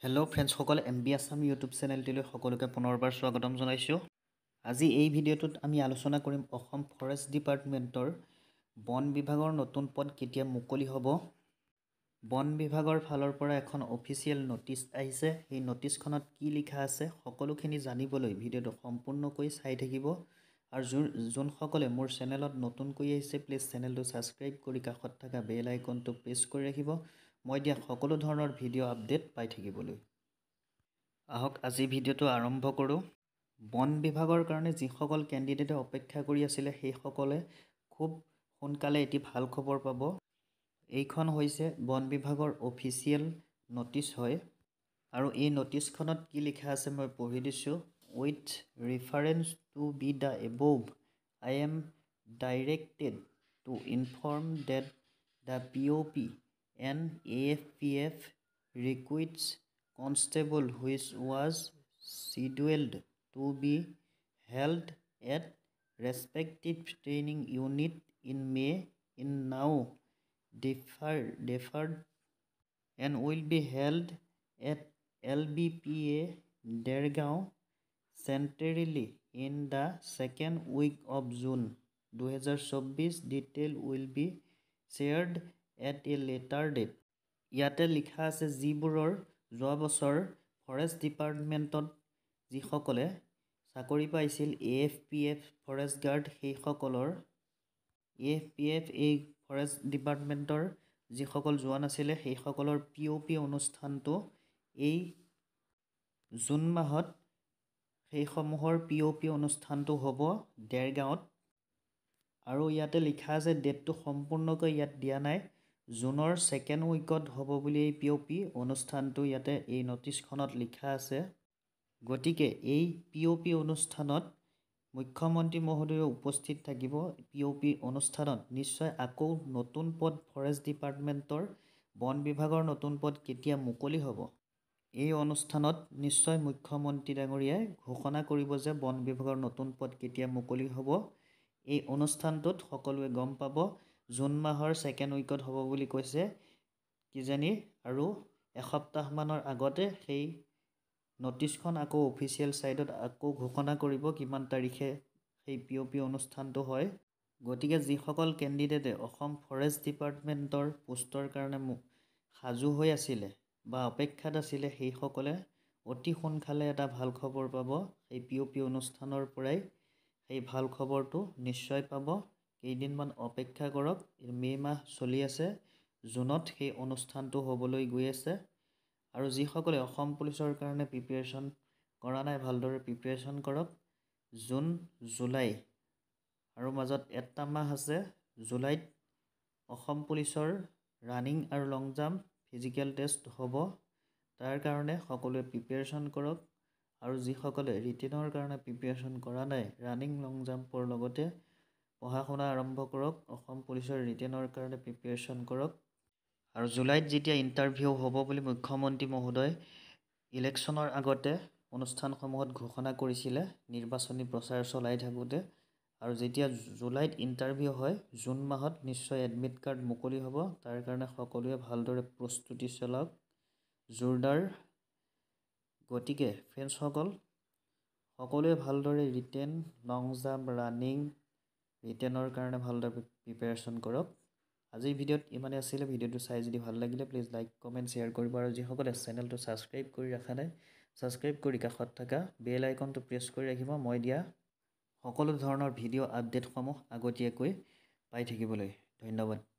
Hello' ফ্ৰেণ্ডসকল MB Assam YouTube চেনেলটিলৈ সকলোকে পুনৰবাৰ স্বাগতম জনাইছোঁ। আজি এই ভিডিঅ'টোত আমি আলোচনা কৰিম অসম ফৰেষ্ট ডিপাৰ্টমেণ্টৰ বন বিভাগৰ নতুন পদ কেতিয়া মুকলি হ'ব। বন বিভাগৰ ফালৰ পৰা এখন অফিচিয়েল নটিচ আহিছে। সেই নটিচখনত কি লিখা আছে সকলোখিনি জানিবলৈ ভিডিঅ'টো সম্পূৰ্ণকৈ চাই থাকিব। আৰু যোনসকলে মোৰ চেনেলত নতুনকৈ আহিছে প্লিজ চেনেলটো ছাবস্ক্ৰাইব কৰি কাষত থকা বেল আইকনটো প্ৰেছ কৰি ৰাখিব মই দিয়া সকলো ধৰণৰ ভিডিঅ' আপডেট পাই থাকিবলৈ। আহক আজি ভিডিঅ'টো আৰম্ভ কৰোঁ। বন বিভাগৰ কাৰণে যিসকল কেণ্ডিডেটে অপেক্ষা কৰি আছিলে সেইসকলে খুব সোনকালে এটি ভাল খবৰ পাব। এইখন হৈছে বন বিভাগৰ অফিচিয়েল নটিচ হয় আৰু এই নটিচখনত কি লিখা আছে মই পঢ়ি দিছোঁ। With reference to be the above I am directed to inform that the POP and AFPF recruits constable which was scheduled to be held at respective training unit in May in now deferred and will be held at LBPA Dergaon centrally in the second week of June 2024. Detail will be shared at a later date. ইয়াতে লিখা আছে যিবোৰৰ যোৱা বছৰ forest ডিপাৰ্টমেণ্টত যিসকলে চাকৰি পাইছিল AFPF ফৰেষ্ট গাৰ্ড সেইসকলৰ AFPF এই ফৰেষ্ট ডিপাৰ্টমেণ্টৰ যিসকল যোৱা নাছিলে সেইসকলৰ POP অনুষ্ঠানটো এই জুন মাহত সেইসমূহৰ POP অনুষ্ঠানটো হ'ব দেৰগাঁৱত। আৰু ইয়াতে লিখা আছে ডেটটো সম্পূৰ্ণকৈ ইয়াত দিয়া নাই, জুনৰ ছেকেণ্ড উইকত হ'ব বুলি এই POP অনুষ্ঠানটো ইয়াতে এই নটিচখনত লিখা আছে। গতিকে এই POP অনুষ্ঠানত মুখ্যমন্ত্ৰী মহোদয় উপস্থিত থাকিব। POP অনুষ্ঠানত নিশ্চয় আকৌ নতুন পদ ফৰেষ্ট ডিপাৰ্টমেণ্টৰ বন বিভাগৰ নতুন পদ কেতিয়া মুকলি হ'ব এই অনুষ্ঠানত নিশ্চয় মুখ্যমন্ত্ৰী ডাঙৰীয়াই ঘোষণা কৰিব যে বন বিভাগৰ নতুন পদ কেতিয়া মুকলি হ'ব। এই অনুষ্ঠানটোত সকলোৱে গম পাব জুন মাহৰ ছেকেণ্ড উইকত হ'ব বুলি কৈছে কিজানি, আৰু এসপ্তাহমানৰ আগতে সেই নটিচখন আকৌ অফিচিয়েল ছাইটত আকৌ ঘোষণা কৰিব কিমান তাৰিখে সেই POP অনুষ্ঠানটো হয়। গতিকে যিসকল কেণ্ডিডেটে অসম ফৰেষ্ট ডিপাৰ্টমেণ্টৰ পোষ্টৰ কাৰণে সাজু হৈ আছিলে বা অপেক্ষাত আছিলে সেইসকলে অতি সোনকালে এটা ভাল খবৰ পাব। সেই POP অনুষ্ঠানৰ পৰাই সেই ভাল খবৰটো নিশ্চয় পাব। কেইদিনমান অপেক্ষা কৰক। মে' মাহ চলি আছে, জুনত সেই অনুষ্ঠানটো হ'বলৈ গৈ আছে। আৰু যিসকলে অসম পুলিচৰ কাৰণে প্ৰিপেৰেশ্যন কৰা নাই ভালদৰে প্ৰিপেৰেশ্যন কৰক। জুন জুলাই আৰু মাজত এটা মাহ আছে। জুলাইত অসম পুলিচৰ ৰানিং আৰু লং জাম্প ফিজিকেল টেষ্ট হ'ব, তাৰ কাৰণে সকলোৱে প্ৰিপেৰেশ্যন কৰক। আৰু যিসকলে ৰিটেনৰ কাৰণে প্ৰিপেৰেশ্যন কৰা নাই ৰানিং লং জাম্পৰ লগতে পঢ়া শুনা আৰম্ভ কৰক। অসম পুলিচৰ ৰিটেনৰ কাৰণে প্ৰিপেৰেশ্যন কৰক। আৰু জুলাইত যেতিয়া ইণ্টাৰভিউ হ'ব বুলি মুখ্যমন্ত্ৰী মহোদয় ইলেকশ্যনৰ আগতে অনুষ্ঠানসমূহত ঘোষণা কৰিছিলে নিৰ্বাচনী প্ৰচাৰ চলাই থাকোঁতে, আৰু যেতিয়া জুলাইত ইণ্টাৰভিউ হয় জুন মাহত নিশ্চয় এডমিট কাৰ্ড মুকলি হ'ব। তাৰ কাৰণে সকলোৱে ভালদৰে প্ৰস্তুতি চলাওক জোৰদাৰ। গতিকে ফ্ৰেণ্ডসকল সকলোৱে ভালদৰে ৰিটেন লং জাম্প ৰানিং ৰিটেনৰ কাৰণে ভালদৰে প্ৰিপেৰেশ্যন কৰক। আজিৰ ভিডিঅ'ত ইমানে আছিলে। ভিডিঅ'টো চাই যদি ভাল লাগিলে প্লিজ লাইক কমেণ্ট শ্বেয়াৰ কৰিব। আৰু যিসকলে চেনেলটো ছাবস্ক্ৰাইব কৰি ৰখা নাই ছাবস্ক্ৰাইব কৰি কাষত থকা বেল আইকনটো প্ৰেছ কৰি ৰাখিব মই দিয়া সকলো ধৰণৰ ভিডিঅ' আপডেটসমূহ আগতীয়াকৈ পাই থাকিবলৈ। ধন্যবাদ।